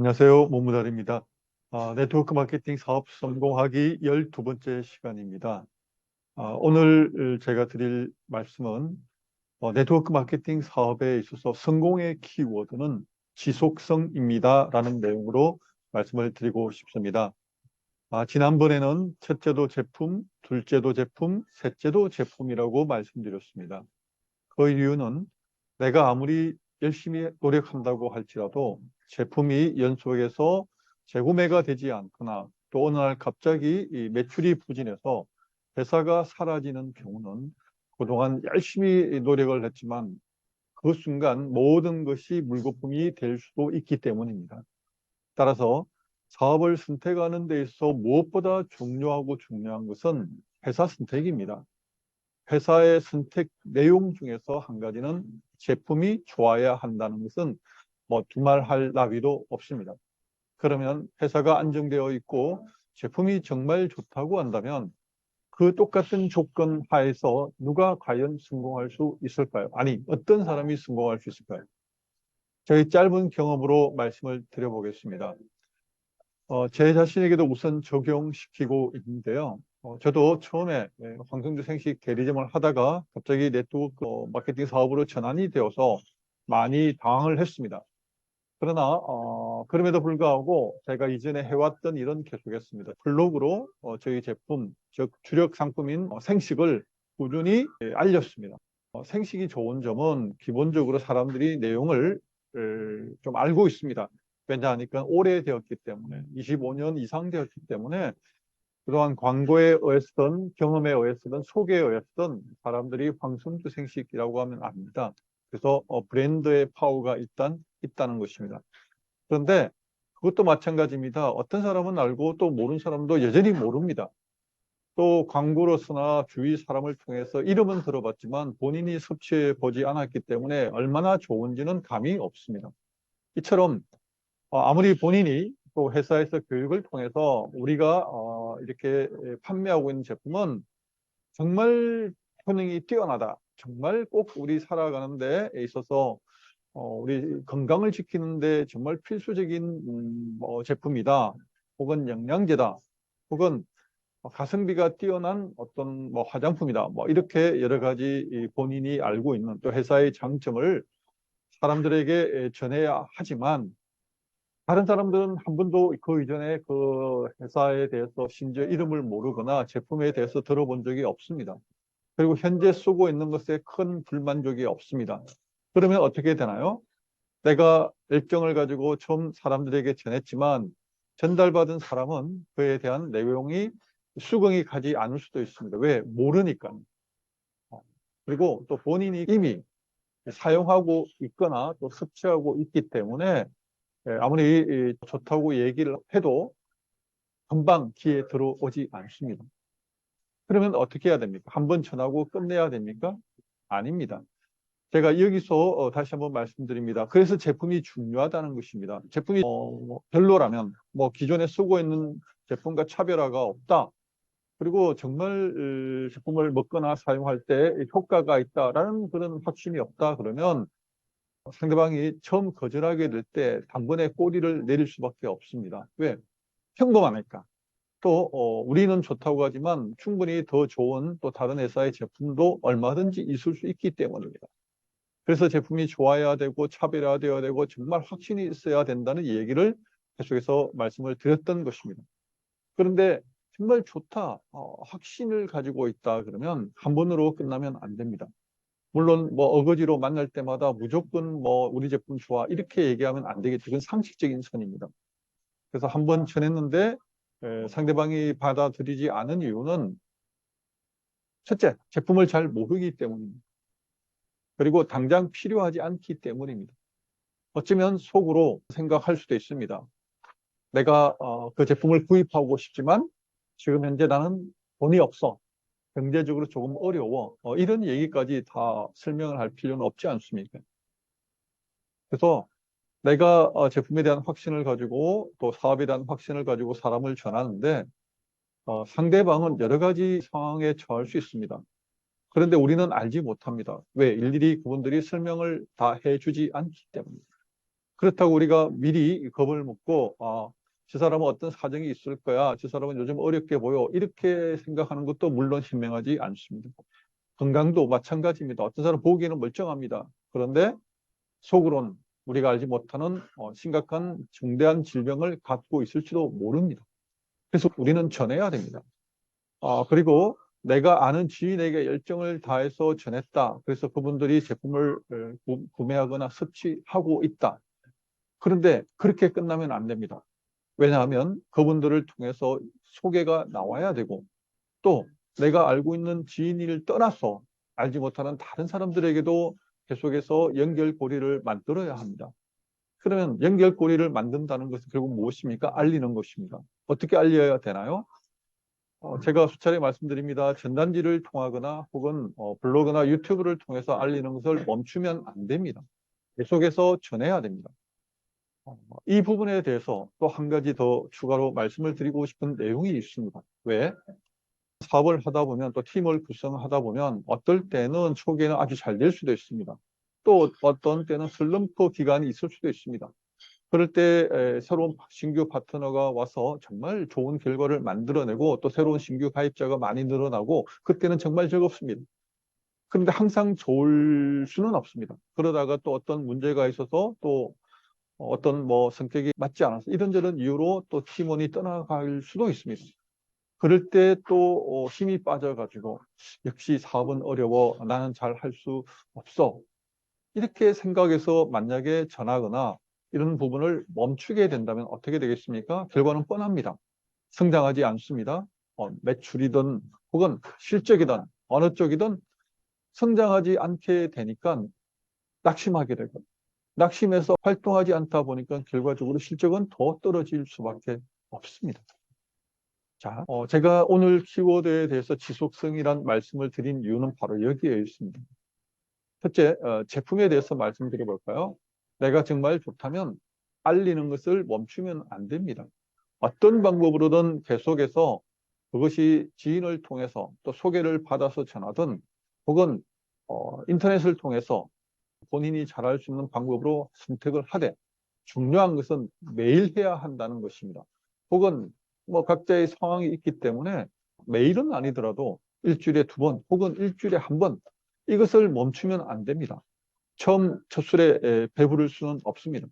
안녕하세요. 문무달입니다. 네트워크 마케팅 사업 성공하기 12번째 시간입니다. 오늘 제가 드릴 말씀은 네트워크 마케팅 사업에 있어서 성공의 키워드는 지속성입니다. 라는 내용으로 말씀을 드리고 싶습니다. 지난번에는 첫째도 제품, 둘째도 제품, 셋째도 제품이라고 말씀드렸습니다. 그 이유는 내가 아무리 열심히 노력한다고 할지라도 제품이 연속해서 재구매가 되지 않거나 또 어느 날 갑자기 이 매출이 부진해서 회사가 사라지는 경우는 그동안 열심히 노력을 했지만 그 순간 모든 것이 물거품이 될 수도 있기 때문입니다. 따라서 사업을 선택하는 데 있어서 무엇보다 중요하고 중요한 것은 회사 선택입니다. 회사의 선택 내용 중에서 한 가지는 제품이 좋아야 한다는 것은 뭐 두말할 나위도 없습니다. 그러면 회사가 안정되어 있고 제품이 정말 좋다고 한다면 그 똑같은 조건 하에서 누가 과연 성공할 수 있을까요? 아니, 어떤 사람이 성공할 수 있을까요? 저희 짧은 경험으로 말씀을 드려보겠습니다. 제 자신에게도 우선 적용시키고 있는데요. 저도 처음에 황성주 생식 대리점을 하다가 갑자기 네트워크 마케팅 사업으로 전환이 되어서 많이 당황을 했습니다. 그러나 그럼에도 불구하고 제가 이전에 해왔던 일은 계속했습니다. 블로그로 저희 제품, 즉 주력 상품인 생식을 꾸준히 알렸습니다. 생식이 좋은 점은 기본적으로 사람들이 내용을 좀 알고 있습니다. 왜냐하니까 오래되었기 때문에 25년 이상 되었기 때문에 그동안 광고에 의했던 경험에 의했던 소개에 의했던 사람들이 황성주 생식이라고 하면 압니다. 그래서 브랜드의 파워가 일단 있다는 것입니다. 그런데 그것도 마찬가지입니다. 어떤 사람은 알고 또 모르는 사람도 여전히 모릅니다. 또 광고로서나 주위 사람을 통해서 이름은 들어봤지만 본인이 섭취해 보지 않았기 때문에 얼마나 좋은지는 감이 없습니다. 이처럼 아무리 본인이 또 회사에서 교육을 통해서 우리가 이렇게 판매하고 있는 제품은 정말 효능이 뛰어나다. 정말 꼭 우리 살아가는 데 있어서 우리 건강을 지키는데 정말 필수적인 제품이다. 혹은 영양제다. 혹은 가성비가 뛰어난 어떤 화장품이다. 이렇게 여러 가지 본인이 알고 있는 또 회사의 장점을 사람들에게 전해야 하지만 다른 사람들은 한 번도 그 이전에 그 회사에 대해서 심지어 이름을 모르거나 제품에 대해서 들어본 적이 없습니다. 그리고 현재 쓰고 있는 것에 큰 불만족이 없습니다. 그러면 어떻게 되나요? 내가 일정을 가지고 처음 사람들에게 전했지만 전달받은 사람은 그에 대한 내용이 수긍이 가지 않을 수도 있습니다. 왜? 모르니까. 그리고 또 본인이 이미 사용하고 있거나 또 섭취하고 있기 때문에 아무리 좋다고 얘기를 해도 금방 귀에 들어오지 않습니다. 그러면 어떻게 해야 됩니까? 한 번 전하고 끝내야 됩니까? 아닙니다. 제가 여기서 다시 한번 말씀드립니다. 그래서 제품이 중요하다는 것입니다. 제품이 별로라면 기존에 쓰고 있는 제품과 차별화가 없다. 그리고 정말 제품을 먹거나 사용할 때 효과가 있다라는 그런 확신이 없다. 그러면 상대방이 처음 거절하게 될 때 단번에 꼬리를 내릴 수밖에 없습니다. 왜? 평범하니까. 또 우리는 좋다고 하지만 충분히 더 좋은 또 다른 회사의 제품도 얼마든지 있을 수 있기 때문입니다. 그래서 제품이 좋아야 되고 차별화되어야 되고 정말 확신이 있어야 된다는 얘기를 계속해서 말씀을 드렸던 것입니다. 그런데 정말 좋다, 확신을 가지고 있다 그러면 한 번으로 끝나면 안 됩니다. 물론 어거지로 만날 때마다 무조건 우리 제품 좋아 이렇게 얘기하면 안 되겠죠. 그건 상식적인 선입니다. 그래서 한 번 전했는데 상대방이 받아들이지 않은 이유는 첫째, 제품을 잘 모르기 때문입니다. 그리고 당장 필요하지 않기 때문입니다. 어쩌면 속으로 생각할 수도 있습니다. 내가 그 제품을 구입하고 싶지만 지금 현재 나는 돈이 없어. 경제적으로 조금 어려워. 이런 얘기까지 다 설명을 할 필요는 없지 않습니까? 그래서 내가 제품에 대한 확신을 가지고 또 사업에 대한 확신을 가지고 사람을 전하는데 상대방은 여러 가지 상황에 처할 수 있습니다. 그런데 우리는 알지 못합니다. 왜? 일일이 그분들이 설명을 다 해주지 않기 때문입니다. 그렇다고 우리가 미리 겁을 먹고 저 사람은 어떤 사정이 있을 거야. 저 사람은 요즘 어렵게 보여. 이렇게 생각하는 것도 물론 현명하지 않습니다. 건강도 마찬가지입니다. 어떤 사람 보기에는 멀쩡합니다. 그런데 속으로는 우리가 알지 못하는 심각한 중대한 질병을 갖고 있을지도 모릅니다. 그래서 우리는 전해야 됩니다. 그리고 내가 아는 지인에게 열정을 다해서 전했다. 그래서 그분들이 제품을 구매하거나 섭취하고 있다. 그런데 그렇게 끝나면 안 됩니다. 왜냐하면 그분들을 통해서 소개가 나와야 되고 또 내가 알고 있는 지인을 떠나서 알지 못하는 다른 사람들에게도 계속해서 연결고리를 만들어야 합니다. 그러면 연결고리를 만든다는 것은 결국 무엇입니까? 알리는 것입니다. 어떻게 알려야 되나요? 제가 수차례 말씀드립니다. 전단지를 통하거나 혹은 블로그나 유튜브를 통해서 알리는 것을 멈추면 안 됩니다. 계속해서 전해야 됩니다. 이 부분에 대해서 또 한 가지 더 추가로 말씀을 드리고 싶은 내용이 있습니다. 왜? 사업을 하다 보면 또 팀을 구성하다 보면 어떨 때는 초기에는 아주 잘 될 수도 있습니다. 또 어떤 때는 슬럼프 기간이 있을 수도 있습니다. 그럴 때 새로운 신규 파트너가 와서 정말 좋은 결과를 만들어내고 또 새로운 신규 가입자가 많이 늘어나고 그때는 정말 즐겁습니다. 그런데 항상 좋을 수는 없습니다. 그러다가 또 어떤 문제가 있어서 또 어떤 성격이 맞지 않아서 이런저런 이유로 또 팀원이 떠나갈 수도 있습니다. 그럴 때 또 힘이 빠져가지고 역시 사업은 어려워. 나는 잘 할 수 없어. 이렇게 생각해서 만약에 전하거나 이런 부분을 멈추게 된다면 어떻게 되겠습니까? 결과는 뻔합니다. 성장하지 않습니다. 매출이든 혹은 실적이든 어느 쪽이든 성장하지 않게 되니까 낙심하게 되고 낙심해서 활동하지 않다 보니까 결과적으로 실적은 더 떨어질 수밖에 없습니다. 자, 제가 오늘 키워드에 대해서 지속성이란 말씀을 드린 이유는 바로 여기에 있습니다. 첫째, 제품에 대해서 말씀드려 볼까요? 내가 정말 좋다면 알리는 것을 멈추면 안 됩니다. 어떤 방법으로든 계속해서 그것이 지인을 통해서 또 소개를 받아서 전하든 혹은 인터넷을 통해서 본인이 잘할 수 있는 방법으로 선택을 하되 중요한 것은 매일 해야 한다는 것입니다. 혹은 각자의 상황이 있기 때문에 매일은 아니더라도 일주일에 2번 혹은 일주일에 1번 이것을 멈추면 안 됩니다. 처음 첫 술에 배부를 수는 없습니다.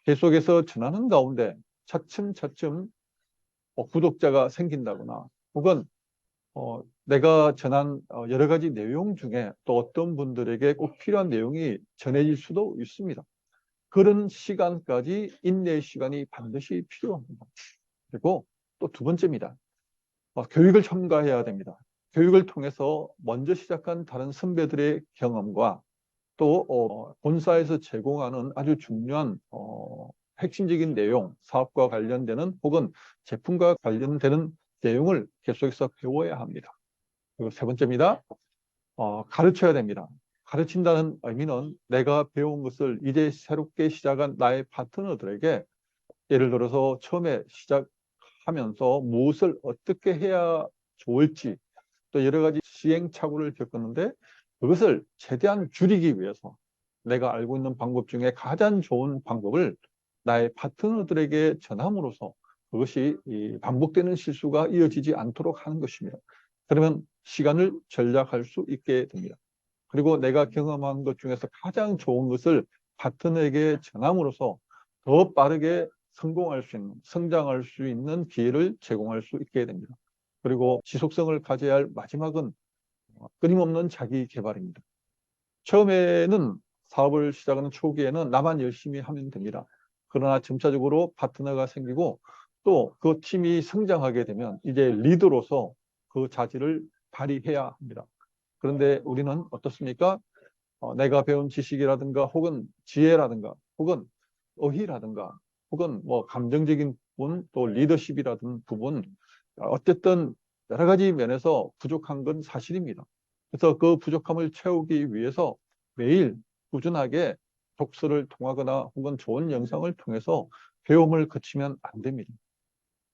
계속해서 전하는 가운데 차츰차츰 구독자가 생긴다거나 혹은 내가 전한 여러 가지 내용 중에 또 어떤 분들에게 꼭 필요한 내용이 전해질 수도 있습니다. 그런 시간까지 인내의 시간이 반드시 필요합니다. 그리고 또 2번째입니다. 교육을 첨가해야 됩니다. 교육을 통해서 먼저 시작한 다른 선배들의 경험과 또 본사에서 제공하는 아주 중요한 핵심적인 내용, 사업과 관련되는 혹은 제품과 관련되는 내용을 계속해서 배워야 합니다. 그리고 3번째입니다. 가르쳐야 됩니다. 가르친다는 의미는 내가 배운 것을 이제 새롭게 시작한 나의 파트너들에게 예를 들어서 처음에 시작하면서 무엇을 어떻게 해야 좋을지 또 여러 가지 시행착오를 겪었는데 그것을 최대한 줄이기 위해서 내가 알고 있는 방법 중에 가장 좋은 방법을 나의 파트너들에게 전함으로써 그것이 반복되는 실수가 이어지지 않도록 하는 것입니다. 그러면 시간을 절약할 수 있게 됩니다. 그리고 내가 경험한 것 중에서 가장 좋은 것을 파트너에게 전함으로써 더 빠르게 성공할 수 있는, 성장할 수 있는 기회를 제공할 수 있게 됩니다. 그리고 지속성을 가져야 할 마지막은 끊임없는 자기 개발입니다. 처음에는 사업을 시작하는 초기에는 나만 열심히 하면 됩니다. 그러나 점차적으로 파트너가 생기고 또 그 팀이 성장하게 되면 이제 리더로서 그 자질을 발휘해야 합니다. 그런데 우리는 어떻습니까? 내가 배운 지식이라든가 혹은 지혜라든가 혹은 의의라든가 혹은 감정적인 부분 또 리더십이라든 부분 어쨌든 여러 가지 면에서 부족한 건 사실입니다. 그래서 그 부족함을 채우기 위해서 매일 꾸준하게 독서를 통하거나 혹은 좋은 영상을 통해서 배움을 거치면 안 됩니다.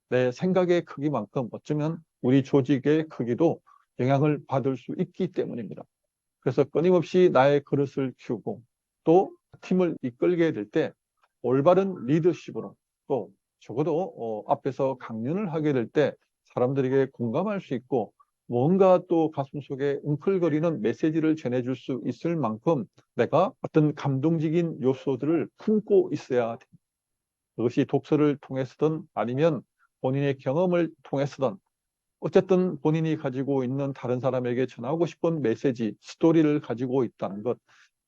내 생각의 크기만큼 어쩌면 우리 조직의 크기도 영향을 받을 수 있기 때문입니다. 그래서 끊임없이 나의 그릇을 키우고 또 팀을 이끌게 될 때 올바른 리더십으로 또 적어도 앞에서 강연을 하게 될 때 사람들에게 공감할 수 있고 뭔가 또 가슴속에 웅클거리는 메시지를 전해줄 수 있을 만큼 내가 어떤 감동적인 요소들을 품고 있어야 됩니다. 그것이 독서를 통해서든 아니면 본인의 경험을 통해서든 어쨌든 본인이 가지고 있는 다른 사람에게 전하고 싶은 메시지, 스토리를 가지고 있다는 것,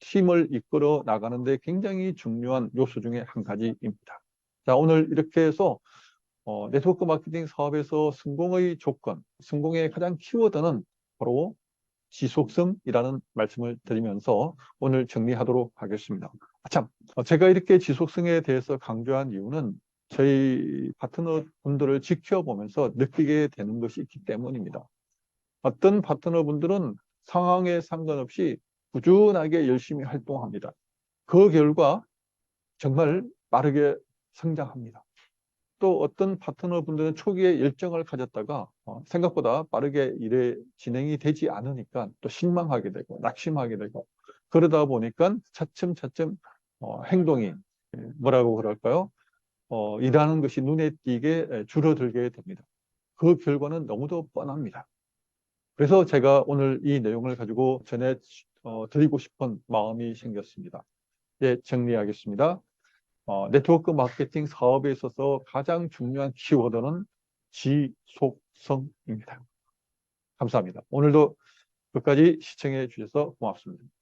팀을 이끌어 나가는데 굉장히 중요한 요소 중에 한 가지입니다. 자, 오늘 이렇게 해서 네트워크 마케팅 사업에서 성공의 조건, 성공의 가장 키워드는 바로 지속성이라는 말씀을 드리면서 오늘 정리하도록 하겠습니다. 참, 제가 이렇게 지속성에 대해서 강조한 이유는 저희 파트너 분들을 지켜보면서 느끼게 되는 것이 있기 때문입니다. 어떤 파트너 분들은 상황에 상관없이 꾸준하게 열심히 활동합니다. 그 결과 정말 빠르게 성장합니다. 또 어떤 파트너 분들은 초기에 열정을 가졌다가 생각보다 빠르게 일에 진행이 되지 않으니까 또 실망하게 되고 낙심하게 되고 그러다 보니까 차츰차츰 행동이 뭐라고 그럴까요? 일하는 것이 눈에 띄게 줄어들게 됩니다. 그 결과는 너무도 뻔합니다. 그래서 제가 오늘 이 내용을 가지고 전해 드리고 싶은 마음이 생겼습니다. 예, 정리하겠습니다. 네트워크 마케팅 사업에 있어서 가장 중요한 키워드는 지속성입니다. 감사합니다. 오늘도 끝까지 시청해 주셔서 고맙습니다.